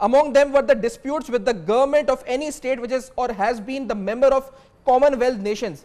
Among them were the disputes with the government of any state which is or has been the member of Commonwealth nations।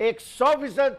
100%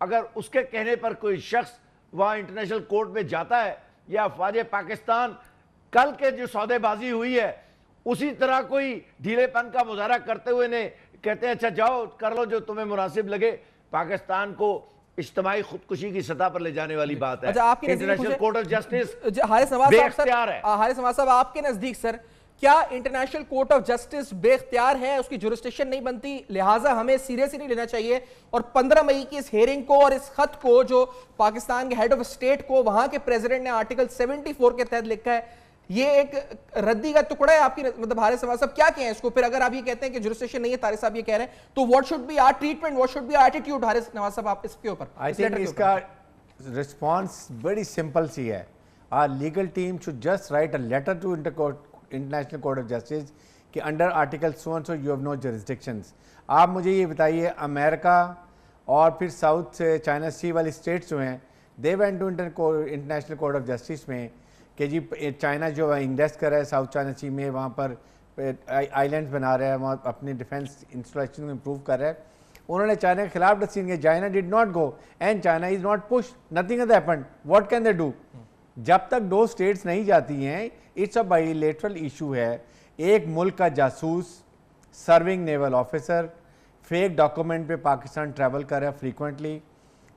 اگر اس کے کہنے پر کوئی شخص وہاں international court میں جاتا ہے یا افواج پاکستان کل کے جو سودے بازی ہوئی ہے اسی طرح کوئی ڈھیلے پن کا مظاہرہ کرتے ہوئے نے کہتے ہیں اچھا جاؤ کر لو جو تمہیں مناسب لگے، پاکستان کو اجتماعی خودکشی کی سطح پر لے جانے والی بات ہے۔ International court of justice Haris Nawaz بے صاحب اختیار ہے۔ حارث نواز صاحب آپ کے نزدیک سر کیا انٹرنیشنل کورٹ آف جسٹس بے اختیار ہے، اس کی جورسڈکشن نہیں بنتی، لہٰذا ہمیں سیریسلی نہیں لینا چاہیے، اور 15 مئی کی اس ہیئرنگ کو اور اس خط کو جو پاکستان کے ہیڈ آف اسٹیٹ کو وہاں کے پریزیڈنٹ نے آرٹیکل 74 کے تحت لکھا ہے، یہ ایک ردی کا ٹکڑا ہے آپ کی مطلب حارث نواز صاحب کیا کہیں اس کو؟ پھر اگر آپ یہ کہتے ہیں کہ جورسڈکشن نہیں ہے، طارق صاحب یہ کہہ رہے ہیں، تو what should be our treatment, what should be our attitude Haris Nawaz صاحب آپ اس کے اوپر؟ آئی تھنک اس کا رسپانس بڑی سمپل سی ہے. Our legal team should just write a letter to International Court of Justice کہ under Article so and so you have no jurisdictions. آپ مجھے یہ بتائیے امریکہ اور پھر ساؤتھ سے چائنا سی والی اسٹیٹس جو ہیں they went to International Court of Justice میں کہ جی چائنا جو انویسٹ کر رہا ہے ساؤتھ چائنا سی میں، وہاں پر آئی لینڈس بنا رہا ہے، وہاں اپنی ڈیفینس انسٹرکشن کو امپروو کر رہا ہے. انہوں نے چائنا کے خلاف ڈسیزن کیا. China did not go and China is not push, nothing has happened. What can they do? جب تک 2 اسٹیٹس نہیں جاتی ہیں it's a bilateral issue ہے. ایک ملک کا جاسوس، serving naval officer, fake document پہ پاکستان ٹریول کر رہا ہے frequently,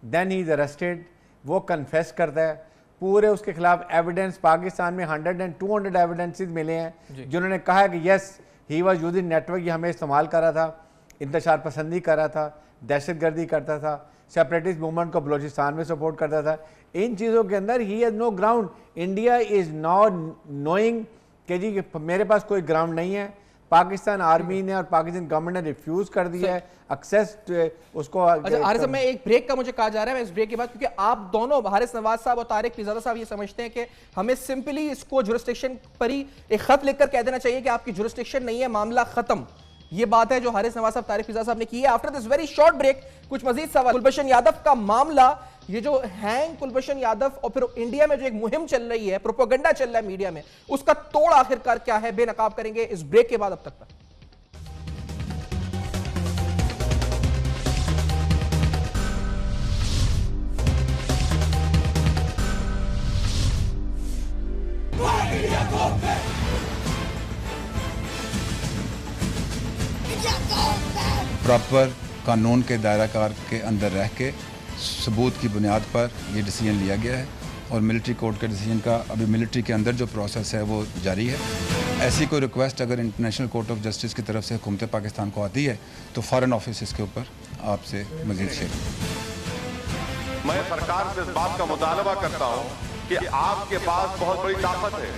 then he is arrested, وہ کنفیس کرتا ہے، پورے اس کے خلاف ایویڈنس پاکستان میں 100 and 200 ایویڈنسز ملے ہیں جنہوں نے کہا ہے کہ yes he was using network, یہ ہمیں استعمال کر رہا تھا، انتشار پسندی کر رہا تھا، دہشت گردی کرتا تھا، سیپریٹسٹ موومنٹ کو بلوچستان میں سپورٹ کرتا تھا. ان چیزوں کے اندر he has no ground. India is not knowing کہ جی میرے پاس کوئی گراؤنڈ نہیں ہے. پاکستان آرمی نے اور پاکستان گورنمنٹ نے ریفیوز کر دیا ہے ایکسیس اس کو. اچھا حارث صاحب میں ایک بریک کا مجھے کہا جا رہا ہے، میں اس بریک کے بعد کیونکہ آپ دونوں حارث نواز صاحب اور طارق پیرزادہ صاحب یہ سمجھتے ہیں کہ ہمیں سمپلی اس کو جورسڈکشن پر ہی ایک خط لکھ کر کہہ دینا چاہیے کہ آپ کی جورسڈکشن نہیں ہے، معاملہ ختم. یہ بات ہے جو حارث نواز صاحب طارق پیرزادہ صاحب نے کی ہے. After this very short break کچھ مزید سوال. کلبھشن یادو کا معاملہ، یہ جو ہینگ کلبھشن یادو اور پھر انڈیا میں جو ایک مہم چل رہی ہے، پروپیگنڈا چل رہا ہے میڈیا میں، اس کا توڑ آخرکار کیا ہے، بے نقاب کریں گے اس بریک کے بعد. اب تک پراپر قانون کے دائرہ کار کے اندر رہ کے ثبوت کی بنیاد پر یہ ڈیسیجن لیا گیا ہے، اور ملٹری کورٹ کے ڈیسیجن کا ابھی ملٹری کے اندر جو پروسیس ہے وہ جاری ہے. ایسی کوئی ریکویسٹ اگر انٹرنیشنل کورٹ آف جسٹس کی طرف سے حکومت پاکستان کو آتی ہے تو فارن آفس اس کے اوپر آپ سے مزید شیئر. میں سرکار سے اس بات کا مطالبہ کرتا ہوں کہ آپ کے پاس بہت بڑی طاقت ہے،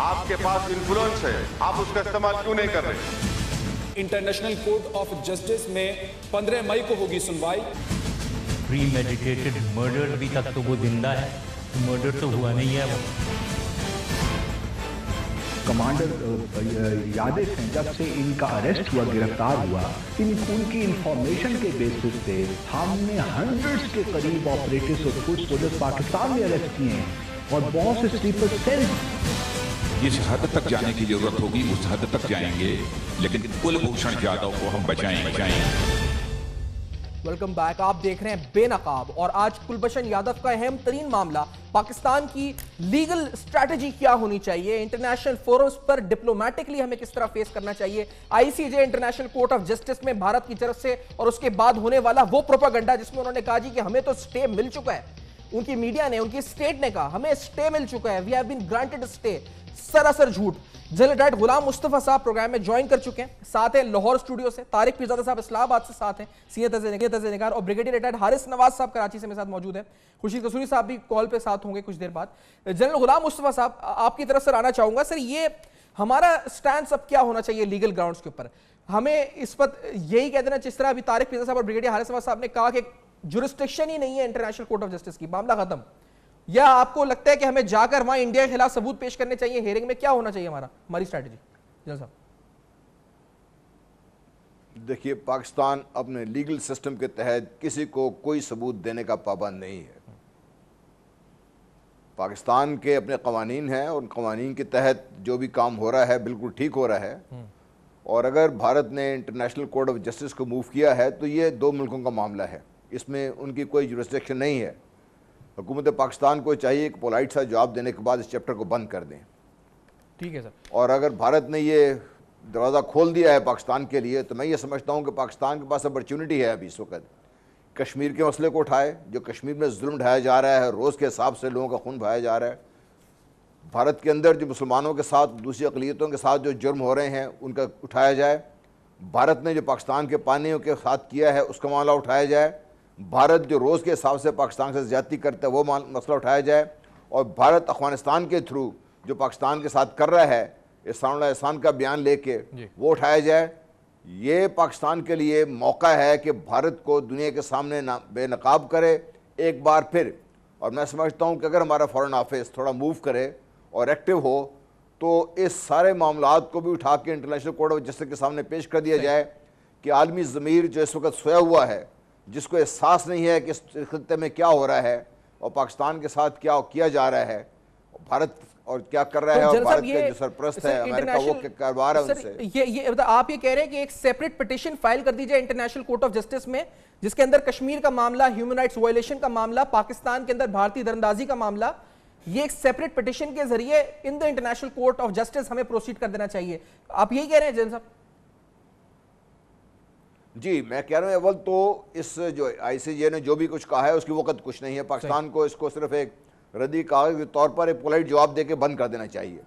آپ کے پاس انفلوئنس ہے، آپ اس کا استعمال کیوں نہیں کر رہے؟ انٹرنیشنل کورٹ آف جسٹس میں 15 مئی کو ہوگی سنوائی. پری میڈیٹیٹڈ مرڈر ابھی تک تو وہ زندہ ہے، مرڈر تو ہوا نہیں ہے. کمانڈر یادو ہیں جب سے ان کا اریسٹ ہوا، گرفتار ہوا، ان کی انفارمیشن کے بیسس پہ ہم نے 100 کے قریب آپریٹرز اور کچھ پولیس پاکستان میں اریسٹ کیے ہیں اور بہت سے سلیپر سیل. جس حد تک جانے کی ضرورت ہوگی اس حد تک جائیں گے، لیکن کلبھوشن یادو کو ہم بچائیں. Welcome back. آپ دیکھ رہے ہیں بے نقاب، اور آج کلبھشن یادو کا اہم ترین معاملہ پاکستان کی لیگل اسٹریٹجی کیا ہونی چاہیے، انٹرنیشنل فورمز پر ڈپلومیٹکلی ہمیں کس طرح فیس کرنا چاہیے. آئی سی جے انٹرنیشنل کورٹ آف جسٹس میں بھارت کی طرف سے اور اس کے بعد ہونے والا وہ پروپیگنڈا جس میں انہوں نے کہا جی کہ ہمیں تو سٹے مل چکا ہے، ان کی میڈیا نے، ان کی اسٹیٹ نے کہا ہمیں سٹے مل چکا ہے، وی ہیو بین گرانٹڈ سٹے. سراسر جھوٹ. جنرل ڈائٹ غلام مصطفیٰ صاحب پروگرام میں جوائن کر چکے ہیں. ساتھ ہیں لاہور اسٹوڈیو سے طارق پیرزادہ صاحب اسلام آباد سے ساتھ ہیں، سینئر تجزیہ نگار، اور بریگیڈیئر ریٹائرڈ حارث نواز صاحب کراچی سے میرے ساتھ موجود ہیں. خورشید قصوری صاحب بھی کال پہ ساتھ ہوں گے کچھ دیر بعد. جنرل غلام مصطفیٰ صاحب آپ کی طرف سے آنا چاہوں گا. سر یہ ہمارا سٹینس اب کیا ہونا چاہیے لیگل گراؤنڈز کے اوپر؟ ہمیں اس پر یہی کہہ دینا جس طرح ابھی طارق پیرزادہ صاحب اور بریگیڈیئر حارث نواز صاحب نے کہا کہ جورسڈکشن ہی نہیں ہے انٹرنیشنل کورٹ آف جسٹس کی، معاملہ ختم، یا آپ کو لگتا ہے کہ ہمیں جا کر وہاں انڈیا کے خلاف ثبوت پیش کرنے چاہیے؟ ہیئرنگ میں کیا ہونا چاہیے ہماری اسٹریٹجی؟ جنرل صاحب دیکھیے، پاکستان اپنے لیگل سسٹم کے تحت کسی کو کوئی ثبوت دینے کا پابند نہیں ہے. پاکستان کے اپنے قوانین ہیں، اور ان قوانین کے تحت جو بھی کام ہو رہا ہے بالکل ٹھیک ہو رہا ہے. اور اگر بھارت نے انٹرنیشنل کورٹ آف جسٹس کو موو کیا ہے تو یہ 2 ملکوں کا معاملہ ہے. اس میں ان کی کوئی جورسڈکشن نہیں ہے. حکومت پاکستان کو چاہیے کہ پولائٹ سا جواب دینے کے بعد اس چیپٹر کو بند کر دیں. ٹھیک ہے سر. اور اگر بھارت نے یہ دروازہ کھول دیا ہے پاکستان کے لیے تو میں یہ سمجھتا ہوں کہ پاکستان کے پاس اپرچونٹی ہے ابھی اس وقت کشمیر کے مسئلے کو اٹھائے. جو کشمیر میں ظلم ڈھایا جا رہا ہے, روز کے حساب سے لوگوں کا خون بہایا جا رہا ہے, بھارت کے اندر جو مسلمانوں کے ساتھ دوسری اقلیتوں کے ساتھ جو جرم ہو رہے ہیں ان کا اٹھایا جائے. بھارت نے جو پاکستان کے پانیوں کے ساتھ کیا ہے اس کا معاملہ اٹھایا جائے. بھارت جو روز کے حساب سے پاکستان سے زیادتی کرتا ہے وہ مسئلہ اٹھایا جائے. اور بھارت افغانستان کے تھرو جو پاکستان کے ساتھ کر رہا ہے احسان اللہ احسان کا بیان لے کے وہ اٹھایا جائے. یہ پاکستان کے لیے موقع ہے کہ بھارت کو دنیا کے سامنے بے نقاب کرے ایک بار پھر. اور میں سمجھتا ہوں کہ اگر ہمارا فارن آفس تھوڑا موو کرے اور ایکٹیو ہو تو اس سارے معاملات کو بھی اٹھا کے انٹرنیشنل کورٹ آف جسٹس کے سامنے پیش کر دیا جائے کہ عالمی ضمیر جو اس وقت سویا ہوا ہے, جس کو احساس نہیں ہے کہ اس خطے میں کیا ہو رہا ہے اور پاکستان کے ساتھ کیا کیا جا رہا ہے, بھارت اور کیا کر رہا ہے, اور بھارت کے جو سرپرست ہے امریکہ وہ کاروبار ہے ان سے. آپ یہ کہہ رہے ہیں کہ ایک سیپریٹ پٹیشن فائل کر دی جائے انٹرنیشنل کورٹ آف جسٹس میں جس کے اندر کشمیر کا معاملہ, ہیومن رائٹس وائلیشن کا معاملہ, پاکستان کے اندر بھارتی دراندازی کا معاملہ, یہ ایک سیپریٹ پٹیشن کے ذریعے in the international court of justice ہمیں پروسیڈ کر دینا چاہیے. آپ یہی کہہ رہے ہیں جن صاحب؟ جی میں کہہ رہا ہوں اول تو اس جو آئی سی جے نے جو بھی کچھ کہا ہے اس کی وقت کچھ نہیں ہے. پاکستان کو اس کو صرف ایک ردی کاغذ کے طور پر ایک پولائٹ جواب دے کے بند کر دینا چاہیے.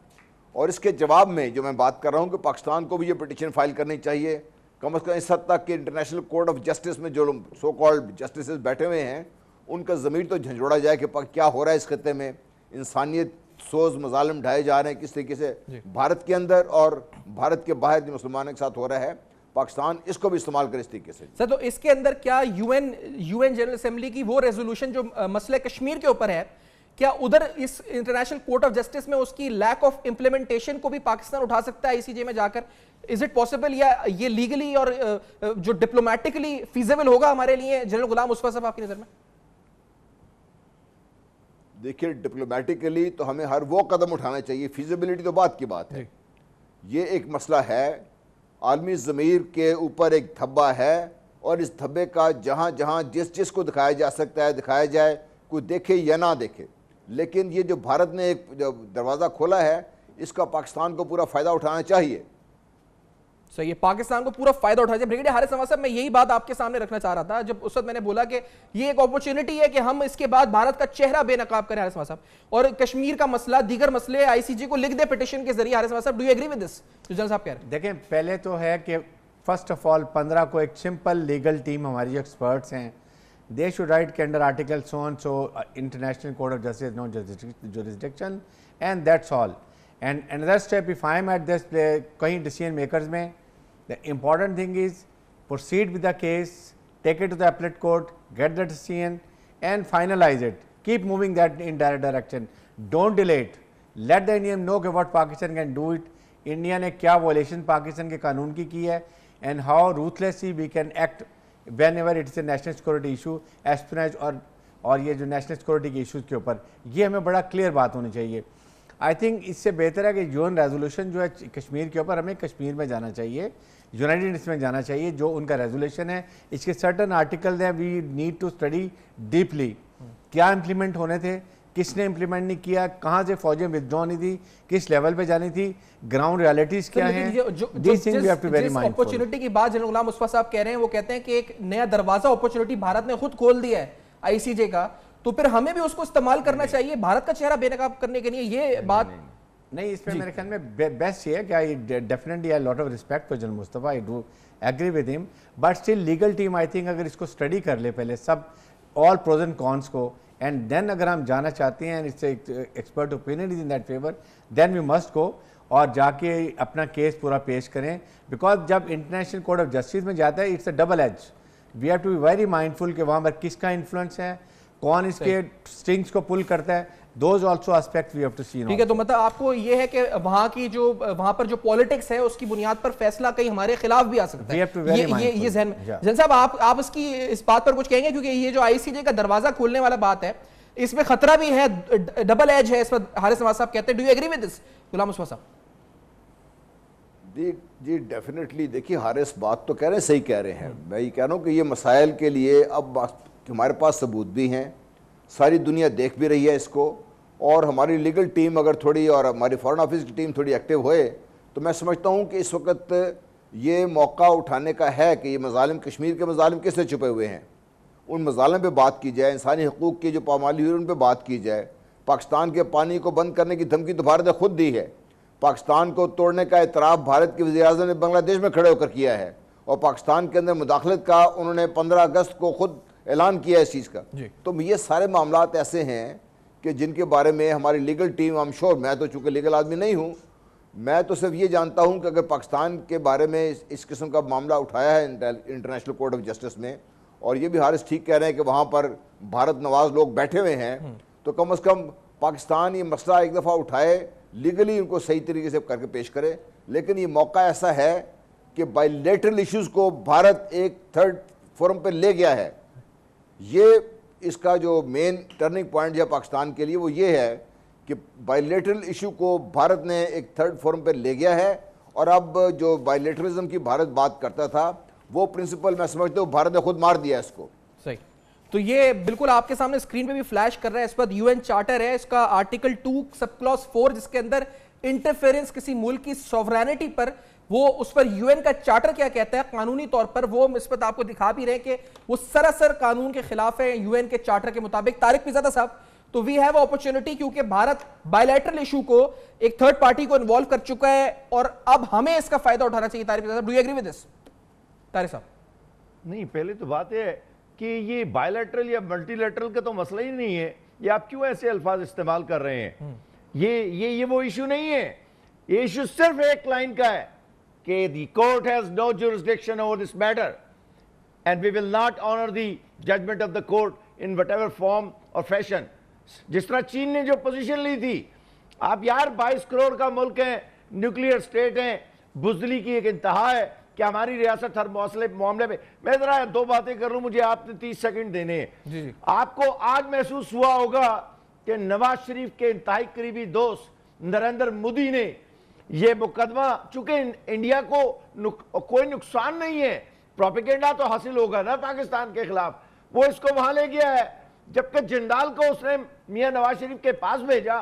اور اس کے جواب میں جو میں بات کر رہا ہوں کہ پاکستان کو بھی یہ پٹیشن فائل کرنی چاہیے کم از کم اس حد تک کہ انٹرنیشنل کورٹ آف جسٹس میں جو سو کالڈ جسٹسز بیٹھے ہوئے ہیں ان کا ضمیر تو جھنجھوڑا جائے کہ کیا ہو رہا ہے اس خطے میں, انسانیت سوز مظالم ڈھائے جا رہے ہیں کس طریقے سے بھارت کے اندر اور بھارت کے باہر جو مسلمانوں کے ساتھ ہو رہا ہے. پاکستان اس کو بھی استعمال کرے اس طریقے سے. سر تو اس کے اندر کیا یو این جنرل اسمبلی کی وہ ریزولوشن جو مسئلہ کشمیر کے اوپر ہے, کیا ادھر اس انٹرنیشنل کورٹ آف جسٹس میں اس کی لیک آف امپلیمنٹیشن کو بھی پاکستان اٹھا سکتا ہے آئی سی جے میں جا کر؟ از اٹ پاسبل, یا یہ لیگلی اور جو ڈپلومیٹکلی فیزیبل ہوگا ہمارے لیے جنرل غلام مصطفیٰ صاحب آپ کی نظر میں؟ دیکھیے ڈپلومیٹکلی تو ہمیں ہر وہ قدم اٹھانا چاہیے, فیزیبلٹی تو بات کی بات ہے. یہ ایک مسئلہ ہے عالمی ضمیر کے اوپر ایک دھبا ہے اور اس دھبے کا جہاں جہاں جس کو دکھایا جا سکتا ہے دکھایا جائے, کوئی دیکھے یا نہ دیکھے. لیکن یہ جو بھارت نے ایک جو دروازہ کھولا ہے اس کا پاکستان کو پورا فائدہ اٹھانا چاہیے. صحیح ہے, پاکستان کو پورا فائدہ اٹھانا چاہیے. بریگیڈیئر حارث نواز صاحب میں یہی بات آپ کے سامنے رکھنا چاہ رہا تھا جب اس وقت میں نے بولا کہ یہ ایک اپرچونٹی ہے کہ ہم اس کے بعد بھارت کا چہرہ بے نقاب کریں حارث نواز صاحب, اور کشمیر کا مسئلہ دیگر مسئلے آئی سی جی کو لکھ دے پٹیشن کے ذریعے. حارث نواز صاحب ڈو یو ایگری ود دس جو جنرل صاحب کہہ رہے ہیں؟ دیکھیں پہلے تو ہے کہ فرسٹ آف آل 15 کو ایک سمپل لیگل ٹیم ہماری جو ایکسپرٹس ہیں they should write کہ under article so and so international court of justice no jurisdiction and that's all. And another step, if I am at this kahin decision makers mein, the important thing is proceed with the case, take it to the appellate court, get the decision and finalize it. Keep moving that in that direction, don't delay it. Let the Indian know what Pakistan can do it. India نے کیا violation Pakistan کے قانون کی ہے and how ruthlessly we can act whenever it is a national security issue, espionage اور یہ جو national security کے ایشوز کے اوپر یہ ہمیں بڑا کلیئر بات ہونی چاہیے. آئی تھنک اس سے بہتر ہے کہ یون ریزولوشن جو ہے کشمیر کے اوپر ہمیں کشمیر میں جانا چاہیے, یونائٹڈ نیشنز میں جانا چاہیے. جو ان کا ریزولوشن ہے اس کے سرٹن آرٹیکل ہیں, we need to study deeply کیا امپلیمنٹ ہونے تھے, کس نے امپلیمنٹ نہیں کیا, کہاں سے فوجیں ودرا ہونی تھی, کس لیول پہ جانی تھی, گراؤنڈ ریالٹیز کیا ہیں. جس اپرچونٹی کی بات جنرل غلام مصطفیٰ صاحب کہہ رہے ہیں وہ کہتے ہیں کہ ایک نیا دروازہ اپرچونٹی بھارت نے خود کھول دیا ہے آئی سی جے کا, تو پھر ہمیں بھی اس کو استعمال کرنا چاہیے بھارت کا چہرہ بے نقاب کرنے کے لیے. یہ بات نہیں, اس میں میرے خیال میں بیسٹ یہ ہے کہ I definitely I lot of respect for general Mustafa, I do agree with ہم, but still legal team I think اگر اس کو اسٹڈی کر لے پہلے سب آل پروز اینڈ کونس کو, اینڈ دین اگر ہم جانا چاہتے ہیں it's expert opinion is in that favour, then we must go اور جا کے اپنا کیس پورا پیش کریں. بیکاز جب انٹرنیشنل کورٹ آف جسٹس میں جاتا ہے it's a double edge, we have to be very mindful کہ وہاں پر کس کا انفلوئنس ہے, کون اس کے سٹرنگس کو پل کرتا ہے, those also aspect we have to see. ٹھیک ہے, تو مطلب آپ کو یہ ہے کہ وہاں کی جو وہاں پر جو پولیٹکس ہے اس کی بنیاد پر فیصلہ کہیں ہمارے خلاف بھی آ سکتا ہے, یہ ذہن میں. جن صاحب آپ اس بات پر کچھ کہیں گے کیونکہ یہ جو آئی سی جے کا دروازہ کھولنے والا بات ہے اس میں خطرہ بھی ہے, ڈبل ایج ہے اس پر حارث نواز صاحب کہتے ہیں. ڈو یو ایگری ود دس غلام مصطفیٰ صاحب؟ جی ڈیفینیٹلی. دیکھیے حارث بات تو کہہ رہے ہیں, صحیح کہہ رہے ہیں. میں یہ کہہ رہا ہوں کہ یہ مسائل کے لیے اب کہ ہمارے پاس ثبوت بھی ہیں, ساری دنیا دیکھ بھی رہی ہے اس کو, اور ہماری لیگل ٹیم اگر تھوڑی اور ہماری فارن آفس کی ٹیم تھوڑی ایکٹیو ہوئے تو میں سمجھتا ہوں کہ اس وقت یہ موقع اٹھانے کا ہے کہ یہ مظالم, کشمیر کے مظالم کس سے چھپے ہوئے ہیں, ان مظالم پہ بات کی جائے, انسانی حقوق کی جو پامالی ہوئی ان پہ بات کی جائے. پاکستان کے پانی کو بند کرنے کی دھمکی تو بھارت نے خود دی ہے, پاکستان کو توڑنے کا اعتراف بھارت کے وزیر اعظم نے بنگلہ دیش میں کھڑے ہو کر کیا ہے, اور پاکستان کے اندر مداخلت کا انہوں نے 15 اگست کو خود اعلان کیا ہے اس چیز کا. تو یہ سارے معاملات ایسے ہیں کہ جن کے بارے میں ہماری لیگل ٹیم, I'm sure, میں تو چونکہ لیگل آدمی نہیں ہوں, میں تو صرف یہ جانتا ہوں کہ اگر پاکستان کے بارے میں اس قسم کا معاملہ اٹھایا ہے انٹرنیشنل کورٹ آف جسٹس میں, اور یہ بھی حارث ٹھیک کہہ رہے ہیں کہ وہاں پر بھارت نواز لوگ بیٹھے ہوئے ہیں, تو کم از کم پاکستان یہ مسئلہ ایک دفعہ اٹھائے, لیگلی ان کو صحیح طریقے سے کر کے پیش کرے. لیکن یہ موقع ایسا ہے کہ بائی لیٹرل ایشوز کو بھارت ایک تھرڈ فورم پہ لے گیا ہے. یہ اس کا جو مین ٹرننگ پوائنٹ ہے پاکستان کے لیے وہ یہ ہے کہ بائی لیٹرل ایشو کو بھارت نے ایک تھرڈ فورم پہ لے گیا ہے, اور اب جو بائی لیٹرلزم کی بھارت بات کرتا تھا وہ پرنسپل میں سمجھتا ہوں بھارت نے خود مار دیا اس کو. صحیح. تو یہ بالکل آپ کے سامنے اسکرین پہ بھی فلیش کر رہا ہے, اس پر UN چارٹر ہے, اس کا آرٹیکل 2 سب کلاس 4 جس کے اندر انٹرفیرنس کسی ملک کی سوورینٹی پر, وہ اس پر UN کا چارٹر کیا کہتا ہے قانونی طور پر, وہ اس پر آپ کو دکھا بھی رہے کہ وہ سراسر قانون کے خلاف ہے UN کے چارٹر کے مطابق. طارق پیرزادہ صاحب, تو وی ہیو اپرچونٹی کیونکہ بھارت بائیلیٹرل ایشو کو ایک تھرڈ پارٹی کو انوالو کر چکا ہے اور اب ہمیں اس کا فائدہ اٹھانا چاہیے. Tariq Pirzada, do you agree with this? Tariq sahab. نہیں, پہلے تو بات یہ ہے کہ یہ بائیلیٹرل یا ملٹی لیٹرل کا تو مسئلہ ہی نہیں ہے, یہ آپ کیوں ایسے الفاظ استعمال کر رہے ہیں؟ یہ وہ ایشو نہیں ہے, یہ ایشو صرف ایک لائن کا ہے کہ the court has no jurisdiction over this matter and we will not honor the judgment of the court in whatever form or fashion. جس طرح چین نے جو پوزیشن لی تھی, آپ یار 22 کروڑ کا ملک ہے, نیوکلیئر سٹیٹ ہیں, بزدلی کی ایک انتہا ہے کہ ہماری ریاست ہر معاملے پہ. میں ذرا 2 باتیں کر رہا ہوں, مجھے آپ نے 30 سیکنڈ دینے ہیں. آپ کو آج محسوس ہوا ہوگا کہ نواز شریف کے انتہائی قریبی دوست نریندر مودی نے یہ مقدمہ, چونکہ انڈیا کو کوئی نقصان نہیں ہے, پروپیگنڈا تو حاصل ہوگا نا پاکستان کے خلاف, وہ اس کو وہاں لے گیا ہے, جبکہ جندال کو اس نے میاں نواز شریف کے پاس بھیجا,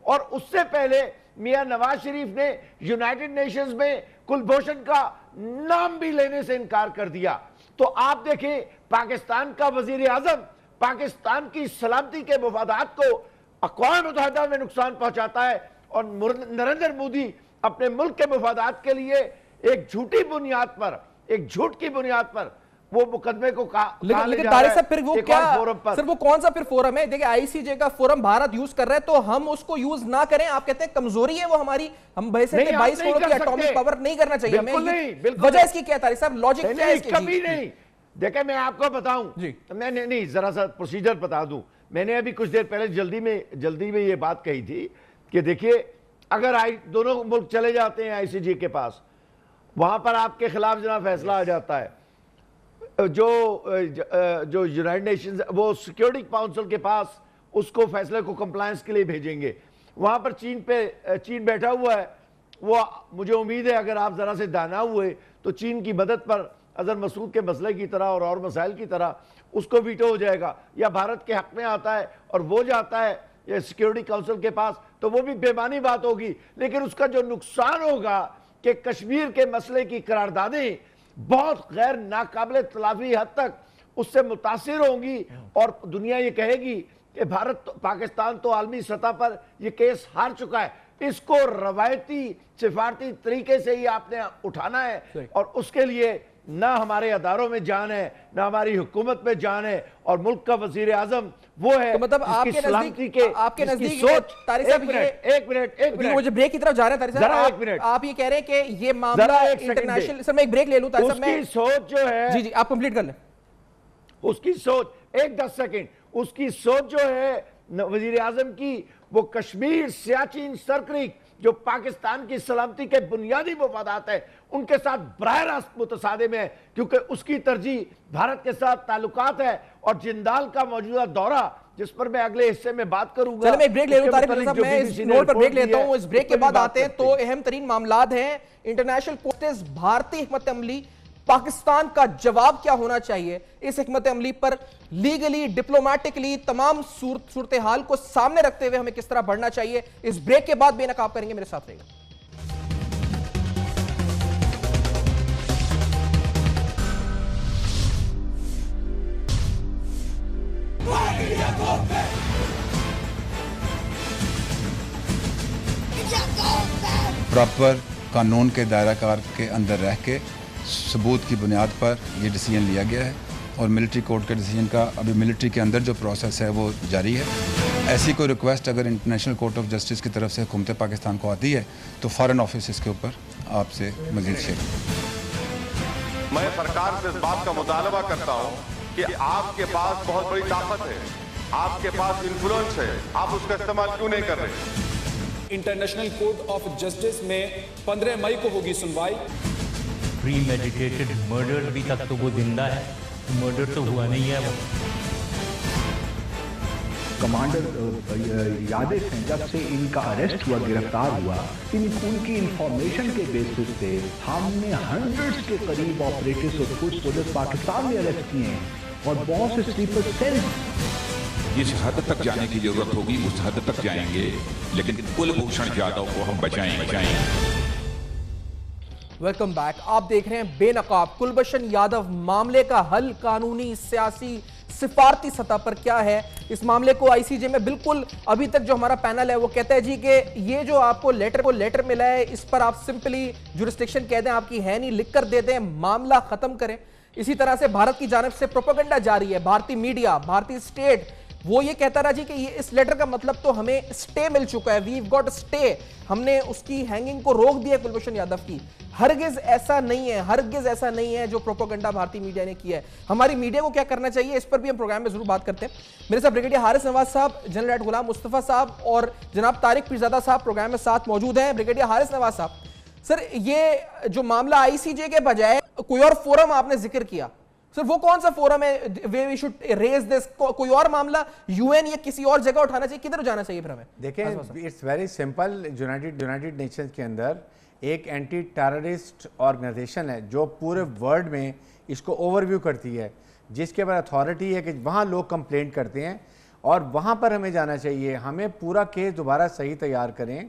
اور اس سے پہلے میاں نواز شریف نے یونائٹڈ نیشنز میں کلبھوشن کا نام بھی لینے سے انکار کر دیا. تو آپ دیکھیں پاکستان کا وزیر اعظم پاکستان کی سلامتی کے مفادات کو اقوام متحدہ میں نقصان پہنچاتا ہے, اور نریندر مودی اپنے ملک کے مفادات کے لیے ایک جھوٹی بنیاد پر, ایک جھوٹ کی بنیاد پر وہ مقدمے کو لیکن طارق صاحب پھر وہ کیا, سر وہ کون سا پھر فورم ہے؟ دیکھیں ICJ کا فورم بھارت یوز کر رہا ہے, تو ہم اس کو یوز نہ کریں. آپ کہتے ہیں کمزوری ہے وہ ہماری, ہم بحث 22 کروڑ کی اٹامک پاور نہیں کرنا چاہیے ہمیں, وجہ اس کی کیا ہے طارق صاحب, لاجک کیا ہے اس کی؟ کبھی نہیں. دیکھیں میں آپ کو بتاؤں, میں نے نہیں ذرا سا پروسیجر بتا دوں. میں نے ابھی کچھ دیر پہلے جلدی میں یہ بات کہی تھی کہ دیکھیے اگر دونوں ملک چلے جاتے ہیں ICJ کے پاس, وہاں پر آپ کے خلاف جناب فیصلہ آ جاتا ہے, جو یونائٹڈ نیشنز وہ سیکیورٹی کاؤنسل کے پاس اس کو فیصلے کو کمپلائنس کے لیے بھیجیں گے. وہاں پر چین بیٹھا ہوا ہے, وہ مجھے امید ہے اگر آپ ذرا سے دانا ہوئے تو چین کی مدد پر اظہر مسعود کے مسئلے کی طرح اور مسائل کی طرح اس کو ویٹو ہو جائے گا, یا بھارت کے حق میں آتا ہے اور وہ جاتا ہے سیکیورٹی کاؤنسل کے پاس, تو وہ بھی بےمانی بات ہوگی. لیکن اس کا جو نقصان ہوگا کہ کشمیر کے مسئلے کی قراردادیں بہت غیر ناقابل تلافی حد تک اس سے متاثر ہوں گی, اور دنیا یہ کہے گی کہ پاکستان تو عالمی سطح پر یہ کیس ہار چکا ہے. اس کو روایتی سفارتی طریقے سے ہی آپ نے اٹھانا ہے, اور اس کے لیے نہ ہمارے اداروں میں جان ہے, نہ ہماری حکومت میں جان ہے, اور ملک کا وزیر اعظم وہ ہے. تو مطلب آپ کے نزدیک سوچ, طارق صاحب ایک منٹ مجھے بریک کی طرف جا رہے ہیں طارق صاحب, آپ یہ کہہ رہے ہیں کہ یہ معاملہ انٹرنیشنل, سر میں ایک بریک لے لوں طارق صاحب, اس کی سوچ جو ہے, جی آپ کمپلیٹ کر لیں, اس کی سوچ 10 سیکنڈ, اس کی سوچ جو ہے وزیر اعظم کی, وہ کشمیر, سیاچن, سرکریک جو پاکستان کی سلامتی کے بنیادی مفادات ہیں ان کے ساتھ براہ راست متصادم ہے, کیونکہ اس کی ترجیح بھارت کے ساتھ تعلقات ہے. اور جندال کا موجودہ دورہ جس پر میں اگلے حصے میں بات کروں گا, چلیں میں ایک بریک لے لوں طارق صاحب, میں اس نوٹ پر بریک لیتا ہوں, اس بریک کے بعد آتے ہیں. تو اہم ترین معاملات ہیں انٹرنیشنل کورٹز بھارتی حکمت عملی پاکستان کا جواب کیا ہونا چاہیے، اس حکمت عملی پر لیگلی ڈپلومیٹکلی تمام صورتحال کو سامنے رکھتے ہوئے ہمیں کس طرح بڑھنا چاہیے، اس بریک کے بعد بے نقاب کریں گے. میرے ساتھ رہے گا. پراپر قانون کے دائرہ کار کے اندر رہ کے ثبوت کی بنیاد پر یہ ڈیسیجن لیا گیا ہے اور ملٹری کورٹ کے ڈیسیجن کا ابھی ملٹری کے اندر جو پروسیس ہے وہ جاری ہے. ایسی کوئی ریکویسٹ اگر انٹرنیشنل کورٹ آف جسٹس کی طرف سے حکومت پاکستان کو آتی ہے تو فارن آفس اس کے اوپر آپ سے مزید شیئر. میں سرکار سے اس بات کا مطالبہ کرتا ہوں کہ آپ کے پاس بہت بڑی طاقت ہے، آپ کے پاس انفلوئنس ہے، آپ اس کا استعمال کیوں نہیں کر رہے؟ انٹرنیشنل کورٹ آف جسٹس میں 15 مئی کو ہوگی سنوائی. پری میڈیٹیٹڈ مرڈر بھی تک تو وہ زندہ ہے، مرڈر تو ہوا نہیں ہے. وہ کمانڈر یادف ہیں، جب سے ان کا اریسٹ ہوا، گرفتار ہوا، ان کی انفارمیشن کے بیسس پہ ہم نے ہنڈریڈز کے قریب آپریٹرز اور کچھ پولیس پاکستان میں اریسٹ کیے ہیں اور بہت سے سلیپر سیل. جس حد تک جانے کی ضرورت ہوگی اس حد تک جائیں گے، لیکن کلبھوشن جادو کو ہم بچائیں. Welcome back. آپ دیکھ رہے ہیں بے نقاب. کلبھوشن یادو معاملے کا حل قانونی، سیاسی، سفارتی سطح پر کیا ہے؟ اس معاملے کو آئی سی جے میں بالکل ابھی تک جو ہمارا پینل ہے وہ کہتا ہے جی کہ یہ جو آپ کو لیٹر ملا ہے اس پر آپ سمپلی جورسڈکشن کہہ دیں، آپ کی ہے نہیں، لکھ کر دے دیں، معاملہ ختم کریں. اسی طرح سے بھارت کی جانب سے پروپیگنڈا جاری ہے. بھارتی میڈیا، بھارتی اسٹیٹ وہ یہ کہتا رہا جی کہ اس لیٹر کا مطلب تو ہمیں سٹے مل چکا ہے، ویو گاٹ سٹے، ہم نے اس کی ہینگنگ کو روک دیا کلبھوشن یادو کی. ہرگز ایسا نہیں ہے، ہرگز ایسا نہیں ہے جو پروپیگنڈا بھارتی میڈیا نے کیا ہے. ہماری میڈیا کو کیا کرنا چاہیے اس پر بھی ہم پروگرام میں ضرور بات کرتے ہیں. میرے ساتھ بریگیڈیئر حارث نواز صاحب، جنرل ایٹ غلام مصطفیٰ صاحب اور جناب طارق پیرزادہ صاحب پروگرام میں ساتھ موجود ہیں. بریگیڈیئر حارث نواز صاحب، سر یہ جو معاملہ آئی سی جے کے بجائے کوئی اور فورم آپ نے ذکر کیا، سر وہ کون سا فورم ہے where we should raise this؟ کوئی اور معاملہ یو این یا کسی اور جگہ اٹھانا چاہیے، کدھر جانا چاہیے پھر ہمیں؟ دیکھیں it's very simple. United Nations کے اندر ایک اینٹی ٹیررسٹ آرگنائزیشن ہے جو پورے ورلڈ میں اس کو اوور ویو کرتی ہے، جس کے بعد اتھارٹی ہے کہ وہاں لوگ کمپلینٹ کرتے ہیں اور وہاں پر ہمیں جانا چاہیے. ہمیں پورا کیس دوبارہ صحیح تیار کریں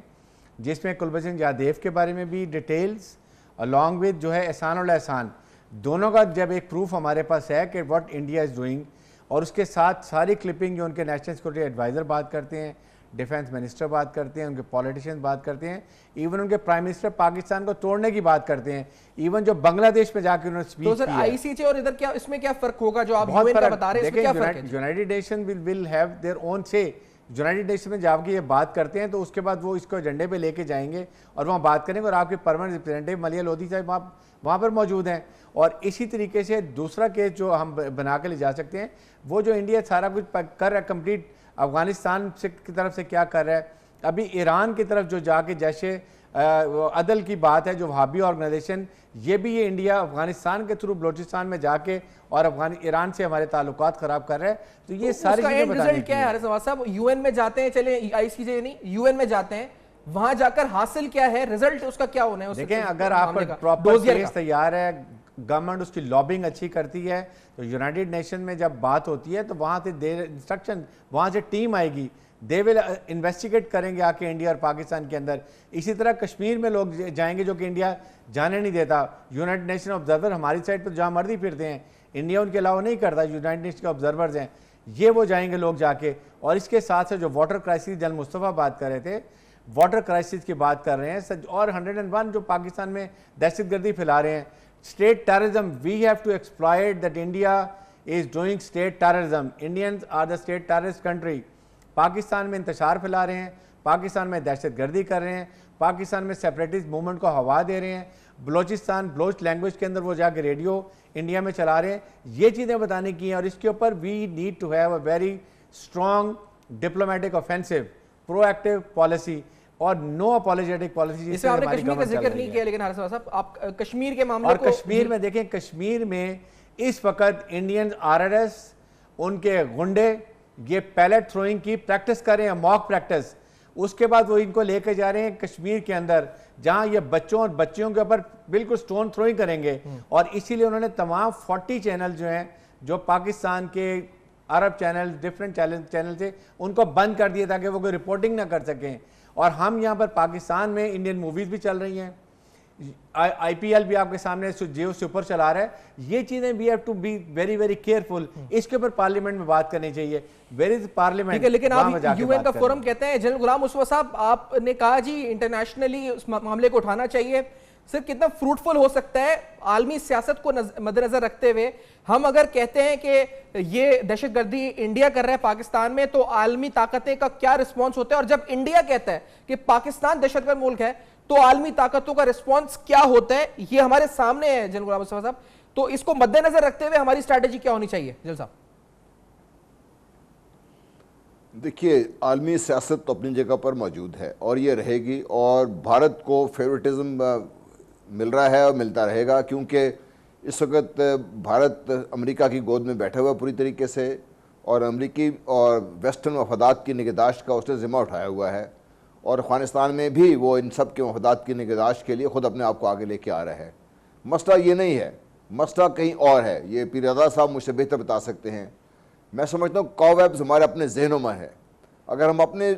جس میں کلبھوشن یادو کے بارے میں بھی ڈیٹیلز along with جو ہے احسان اور احسان دونوں کا جب ایک پروف ہمارے پاس ہے کہ واٹ انڈیا از ڈوئنگ، اور اس کے ساتھ ساری کلپنگ جو ان کے نیشنل سیکورٹی ایڈوائزر بات کرتے ہیں، ڈیفنس منسٹر بات کرتے ہیں، ان کے پولیٹیشین بات کرتے ہیں، ایون ان کے پرائم منسٹر پاکستان کو توڑنے کی بات کرتے ہیں، ایون جو بنگلہ دیش میں جا کے انہوں نے سپیچ کی ہے. تو سر آئی سی جے اور ادھر کیا اس میں کیا فرق ہوگا جو آپ یو این کا بتا رہے ہیں، اس میں کیا فرق ہے؟ United nation will have their own say. United nation میں جب یہ بات کرتے ہیں تو اس کے بعد وہ اس کو ایجنڈے پہ لے کے جائیں گے اور وہاں بات کریں گے، اور آپ کے پرماننٹ ریپرزینٹیو ملیح لودھی صاحب وہاں پر موجود ہیں. اور اسی طریقے سے دوسرا کیس جو ہم بنا کے لے جا سکتے ہیں، وہ جو انڈیا سارا کچھ کر رہا ہے کمپلیٹ افغانستان کی طرف سے کیا کر رہا ہے، ابھی ایران کی طرف جو جا کے جیسے عدل کی بات ہے جو وہابی آرگنائزیشن، یہ بھی یہ انڈیا افغانستان کے تھرو بلوچستان میں جا کے اور ایران سے ہمارے تعلقات خراب کر رہا ہے. تو یہ ساری چیزیں بتانے کی ہے. حارث نواز صاحب یو این میں جاتے ہیں، چلیں آئی سی جے نہیں، یو این میں جاتے ہیں، وہاں جا کر حاصل کیا ہے، ریزلٹ اس کا کیا ہونا ہے؟ دیکھیں اگر آپ کا پراپر کیس تیار ہے، گورنمنٹ اس کی لابنگ اچھی کرتی ہے، تو یونائٹڈ نیشن میں جب بات ہوتی ہے تو وہاں سے دیر انسٹرکشن، وہاں سے ٹیم آئے گی، دے ول انویسٹیگیٹ کریں گے آ کے انڈیا اور پاکستان کے اندر. اسی طرح کشمیر میں لوگ جائیں گے جو کہ انڈیا جانے نہیں دیتا. یونائٹڈ نیشن آبزرور ہماری سائڈ پہ جہاں مرضی پھرتے ہیں، انڈیا ان کے علاوہ نہیں کرتا، یونائٹڈ نیشن کے آبزرورز ہیں، یہ وہ جائیں گے لوگ جا کے. اور اس کے ساتھ سے جو واٹر کرائسس جنرل مصطفیٰ بات کر رہے تھے، واٹر کرائسس کی بات کر رہے ہیں، اور 101 جو پاکستان میں دہشت گردی پھیلا رہے ہیں، state terrorism. We have to exploit that India is doing state terrorism. Indians are the state terrorist country. Pakistan میں انتشار پھیلا رہے ہیں، پاکستان میں دہشت گردی کر رہے ہیں، پاکستان میں سیپریٹسٹ موومنٹ کو ہوا دے رہے ہیں، بلوچ لینگویج کے اندر وہ جا کے ریڈیو انڈیا میں چلا رہے ہیں. یہ چیزیں بتانے کی ہیں اور اس کے اوپر we need to have a very strong diplomatic offensive proactive policy اور نو اپولوجیٹک پالیسی. اس میں آپ نے کشمیر کا ذکر نہیں کیا، لیکن حارث صاحب آپ کشمیر کے معاملے اور کشمیر میں دیکھیں، کشمیر میں اس وقت انڈین آر آر ایس ان کے غنڈے یہ پیلٹ تھروئنگ کی پریکٹس کر رہے ہیں، موک پریکٹس. اس کے بعد وہ ان کو لے کے جا رہے ہیں کشمیر کے اندر جہاں یہ بچوں اور بچیوں کے اوپر بالکل سٹون تھروئنگ کریں گے، اور اسی لیے انہوں نے تمام 40 چینل جو ہیں جو پاکستان کے عرب چینل ڈیفرنٹ چینل تھے ان کو بند کر دیا تاکہ وہ کوئی رپورٹنگ نہ کر سکیں. اور ہم یہاں پر پاکستان میں انڈین موویز بھی چل رہی ہیں، آئی پی ایل بھی آپ کے سامنے جیو سپر چلا رہا ہے. یہ چیزیں we have to be very very careful. اس کے اوپر پارلیمنٹ میں بات کرنی چاہیے. Where is parliament? لیکن آپ یو این کا فورم کہتے ہیں. جنرل غلام مصطفیٰ صاحب آپ نے کہا جی انٹرنیشنلی اس معاملے کو اٹھانا چاہیے. صرف کتنا فروٹفل ہو سکتا ہے عالمی سیاست کو مد نظر رکھتے ہوئے؟ ہم اگر کہتے ہیں کہ یہ دہشت گردی انڈیا کر رہا ہے پاکستان میں تو عالمی طاقتیں کا کیا رسپانس ہوتا ہے؟ اور جب انڈیا کہتا ہے کہ پاکستان دہشت گرد ملک ہے تو عالمی طاقتوں کا رسپانس کیا ہوتا ہے؟ یہ ہمارے سامنے ہے جنرل غلام مصطفیٰ صاحب. تو اس کو مد نظر رکھتے ہوئے ہماری اسٹریٹجی کیا ہونی چاہیے جنرل صاحب؟ دیکھیے عالمی سیاست تو اپنی جگہ پر موجود ہے اور یہ رہے گی، اور بھارت کو فیورٹزم مل رہا ہے اور ملتا رہے گا، کیونکہ اس وقت بھارت امریکہ کی گود میں بیٹھا ہوا پوری طریقے سے، اور امریکی اور ویسٹرن مفادات کی نگہداشت کا اس نے ذمہ اٹھایا ہوا ہے، اور افغانستان میں بھی وہ ان سب کے مفادات کی نگہداشت کے لیے خود اپنے آپ کو آگے لے کے آ رہا ہے. مسئلہ یہ نہیں ہے، مسئلہ کہیں اور ہے. یہ پیر رضا صاحب مجھ سے بہتر بتا سکتے ہیں. میں سمجھتا ہوں کوویبز ہمارے اپنے ذہنوں میں ہے. اگر ہم اپنے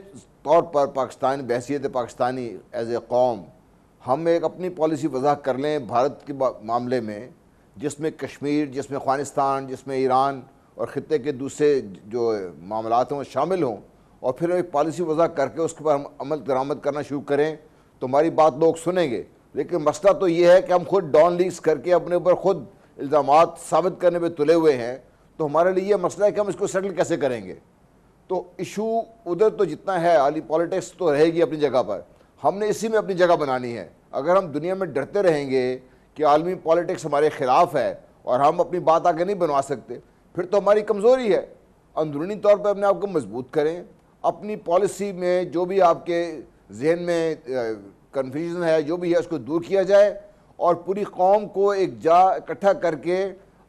طور پر پاکستان بحیثیت پاکستانی ایز اے قوم ہم ایک اپنی پالیسی وضع کر لیں بھارت کے معاملے میں، جس میں کشمیر، جس میں افغانستان، جس میں ایران اور خطے کے دوسرے جو معاملات ہیں وہ شامل ہوں، اور پھر ایک پالیسی وضع کر کے اس کے پر ہم عمل درآمد کرنا شروع کریں تو ہماری بات لوگ سنیں گے. لیکن مسئلہ تو یہ ہے کہ ہم خود ڈاؤن لیکس کر کے اپنے اوپر خود الزامات ثابت کرنے پہ تلے ہوئے ہیں. تو ہمارے لیے یہ مسئلہ ہے کہ ہم اس کو سیٹل کیسے کریں گے. تو ایشو ادھر تو جتنا ہے عالی پالیٹکس تو رہے گی اپنی جگہ پر، ہم نے اسی میں اپنی جگہ بنانی ہے. اگر ہم دنیا میں ڈرتے رہیں گے کہ عالمی پالیٹکس ہمارے خلاف ہے اور ہم اپنی بات آگے نہیں بنوا سکتے، پھر تو ہماری کمزوری ہے. اندرونی طور پہ اپنے آپ کو مضبوط کریں، اپنی پالیسی میں جو بھی آپ کے ذہن میں کنفیوژن ہے جو بھی ہے اس کو دور کیا جائے، اور پوری قوم کو ایک جا اکٹھا کر کے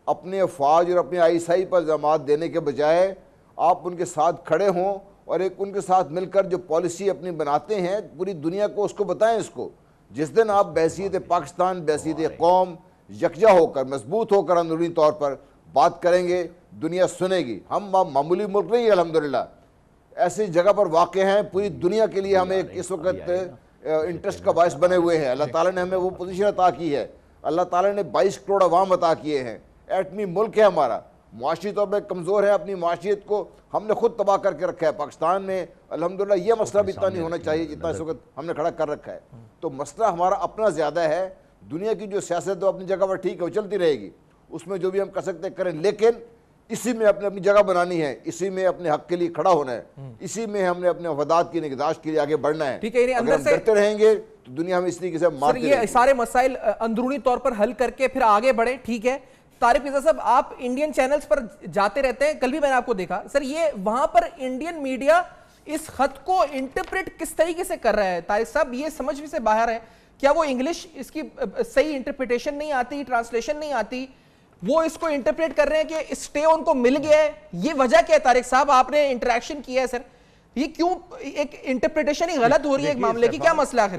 اپنے افواج اور اپنے ISI پر الزامات دینے کے بجائے آپ ان کے ساتھ کھڑے ہوں اور ایک ان کے ساتھ مل کر جو پالیسی اپنی بناتے ہیں پوری دنیا کو اس کو بتائیں. اس کو جس دن آپ بحیثیت پاکستان، بحیثیت قوم یکجا ہو کر مضبوط ہو کر اندرونی طور پر بات کریں گے، دنیا سنے گی. ہم معمولی ملک نہیں ہے، الحمدللہ ایسی جگہ پر واقع ہیں. پوری دنیا کے لیے ہم ایک اس وقت انٹرسٹ کا باعث بنے ہوئے ہیں. اللہ تعالیٰ نے ہمیں وہ پوزیشن عطا کی ہے. اللہ تعالیٰ نے 22 کروڑ عوام عطا کیے ہیں. ایٹمی ملک ہے ہمارا، معاشی طور پہ کمزور ہے، اپنی معاشیت کو ہم نے خود تباہ کر کے رکھا ہے. پاکستان میں الحمدللہ یہ مسئلہ بھی اتنا نہیں ہونا چاہیے جتنا اس وقت ہم نے کھڑا کر رکھا ہے. تو مسئلہ ہمارا اپنا زیادہ ہے. دنیا کی جو سیاست تو اپنی جگہ پر ٹھیک ہے، وہ چلتی رہے گی، اس میں جو بھی ہم کر سکتے کریں، لیکن اسی میں اپنی جگہ بنانی ہے، اسی میں اپنے حق کے لیے کھڑا ہونا ہے، اسی میں ہم نے اپنے مفادات کی نگہداشت کے لیے آگے بڑھنا ہے. اگر ہم ڈرتے رہیں گے تو دنیا ہمیں اس طریقے سے مارتی رہے گی. یہ سارے مسائل اندرونی طور پر حل کر کے پھر آگے بڑھیں. ٹھیک ہے طارق مرزا صاحب، آپ انڈین چینلز پر جاتے رہتے ہیں، کل بھی میں نے آپ کو دیکھا سر، یہ وہاں پر انڈین میڈیا اس خط کو انٹرپریٹ کس طریقے سے کر رہا ہے؟ طارق صاحب یہ سمجھ سے باہر ہے. کیا وہ انگلش اس کی صحیح انٹرپریٹیشن نہیں آتی، ٹرانسلیشن نہیں آتی، وہ اس کو انٹرپریٹ کر رہے ہیں کہ اسٹے ان کو مل گیا ہے؟ یہ وجہ کیا ہے طارق صاحب؟ آپ نے انٹریکشن کیا ہے سر، یہ کیوں ایک انٹرپریٹیشن ہی غلط ہو رہی ہے ایک معاملے کی؟ کیا مسئلہ ہے؟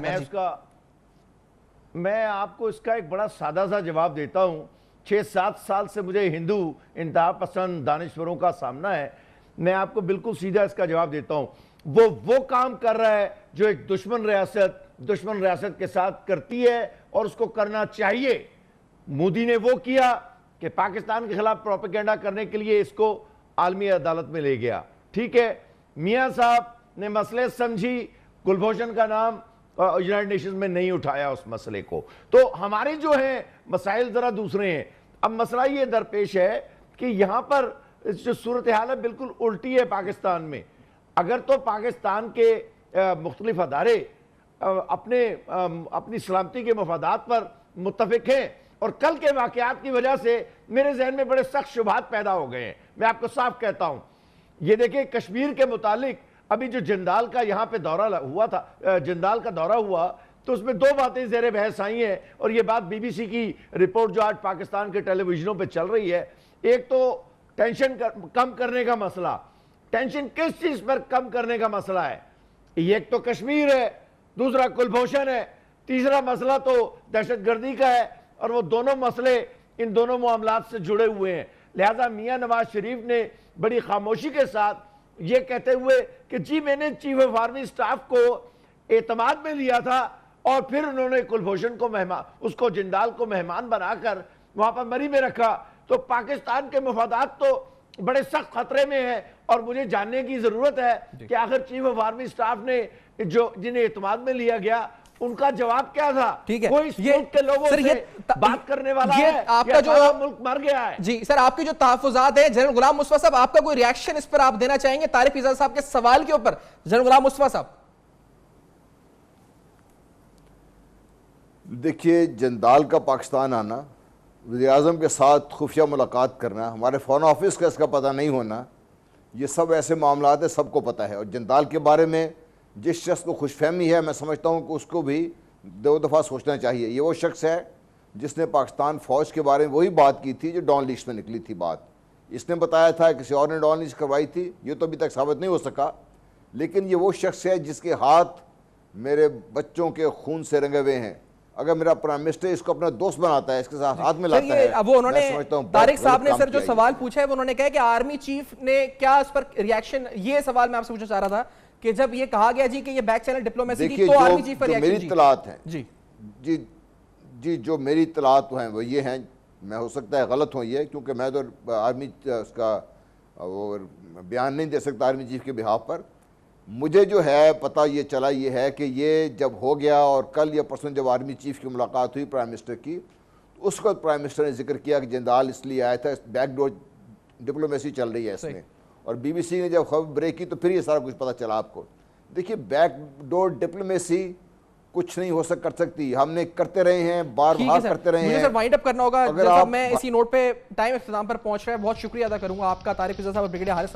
میں آپ کو اس کا ایک بڑا سادہ سا جواب دیتا ہوں. 6-7 سال سے مجھے ہندو انتہا پسند دانشوروں کا سامنا ہے. میں آپ کو بالکل سیدھا اس کا جواب دیتا ہوں. وہ کام کر رہا ہے جو ایک دشمن ریاست کے ساتھ کرتی ہے اور اس کو کرنا چاہیے. مودی نے وہ کیا کہ پاکستان کے خلاف پروپیگنڈا کرنے کے لیے اس کو عالمی عدالت میں لے گیا. ٹھیک ہے، میاں صاحب نے مسئلے سمجھی، کلبھوشن کا نام یونائٹڈ نیشنز میں نہیں اٹھایا اس مسئلے کو. تو ہمارے جو ہیں مسائل ذرا دوسرے ہیں. اب مسئلہ یہ درپیش ہے کہ یہاں پر جو صورتحال ہے بالکل الٹی ہے پاکستان میں. اگر تو پاکستان کے مختلف ادارے اپنی سلامتی کے مفادات پر متفق ہیں، اور کل کے واقعات کی وجہ سے میرے ذہن میں بڑے سخت شبہات پیدا ہو گئے ہیں. میں آپ کو صاف کہتا ہوں، یہ دیکھیں کشمیر کے متعلق ابھی جو جندال کا یہاں پہ دورہ ہوا تھا، جندال کا دورہ ہوا تو اس میں 2 باتیں زیر بحث آئی ہیں، اور یہ بات BBC کی رپورٹ جو آج پاکستان کے ٹیلی ویژنوں پہ چل رہی ہے. ایک تو ٹینشن کم کرنے کا مسئلہ. ٹینشن کس چیز پر کم کرنے کا مسئلہ ہے؟ یہ ایک تو کشمیر ہے، دوسرا کلبھوشن ہے، تیسرا مسئلہ تو دہشت گردی کا ہے، اور وہ دونوں مسئلے ان دونوں معاملات سے جڑے ہوئے ہیں۔ لہذا میاں نواز شریف نے بڑی خاموشی کے ساتھ یہ کہتے ہوئے کہ جی میں نے چیف آف آرمی سٹاف کو اعتماد میں لیا تھا، اور پھر انہوں نے کلبھوشن کو اس کو جندال کو مہمان بنا کر وہاں پر مری میں رکھا، تو پاکستان کے مفادات تو بڑے سخت خطرے میں ہیں، اور مجھے جاننے کی ضرورت ہے کہ آخر چیف آف آرمی سٹاف نے جنہیں اعتماد میں لیا گیا ان کا جواب کیا تھا؟ کوئی اس ملک کے لوگوں سے بات کرنے والا ہے یا سارا ملک مر گیا ہے؟ جی سر، آپ کے جو تحفظات ہیں جنرل غلام مصطفیٰ صاحب، آپ کا کوئی ریاکشن اس پر آپ دینا چاہیں گے طارق اعجاز صاحب کے سوال کے اوپر؟ جنرل غلام مصطفیٰ صاحب دیکھیے، جندال کا پاکستان آنا، وزیراعظم کے ساتھ خفیہ ملاقات کرنا، ہمارے فارن آفس کا اس کا پتہ نہیں ہونا، یہ سب ایسے معاملات ہیں، سب کو پتہ ہے۔ اور جندال کے بارے میں جس شخص کو خوش فہمی ہے، میں سمجھتا ہوں کہ اس کو بھی دو دفعہ سوچنا چاہیے۔ یہ وہ شخص ہے جس نے پاکستان فوج کے بارے میں وہی بات کی تھی جو ڈان لیسٹ میں نکلی تھی بات۔ اس نے بتایا تھا، کسی اور نے ڈان لیسٹ کروائی تھی، یہ تو ابھی تک ثابت نہیں ہو سکا، لیکن یہ وہ شخص ہے جس کے ہاتھ میرے بچوں کے خون سے رنگے ہوئے ہیں۔ اگر میرا پرائم منسٹر اس کو اپنا دوست بناتا ہے، اس کے ساتھ ہاتھ میں لاتا ہے، وہ انہوں نے طارق صاحب نے سر جو سوال پوچھا ہے، وہ انہوں نے کہا کہ آرمی چیف نے کیا اس پر ریاکشن، یہ سوال میں آپ سے پوچھنا چاہ رہا تھا کہ جب یہ کہا گیا جی کہ یہ بیک چینل ڈپلومیسی تھی تو آرمی چیف پر ریاکشن۔ میری اطلاعات ہیں جی جو میری اطلاعات ہیں وہ یہ ہیں، میں ہو سکتا ہے غلط ہوں یہ، کیونکہ میں تو آرمی اس کا وہ بیان نہیں دے سکتا آرمی چیف کے بہاف پر۔ مجھے جو ہے پتہ یہ چلا یہ ہے کہ یہ جب ہو گیا، اور کل یا پرسوں جب آرمی چیف کی ملاقات ہوئی پرائم منسٹر کی، تو اس وقت پرائم منسٹر نے ذکر کیا کہ جندال اس لیے آیا تھا، بیک ڈور ڈپلومیسی چل رہی ہے اس میں، اور بی بی سی نے جب خبر بریک کی تو پھر یہ سارا کچھ پتہ چلا آپ کو۔ دیکھیے، بیک ڈور ڈپلومیسی کچھ نہیں ہو کر سکتی، ہم نے کرتے رہے ہیں، بار بار کرتے رہے ہیں۔ مجھے سر وائنڈ اپ کرنا ہوگا، میں اسی نوٹ پہ ٹائم اختتام پر پہنچ رہا ہے۔ بہت شکریہ ادا کروں گا آپ کا طارق اعجاز صاحب اور بریگیڈیئر حارث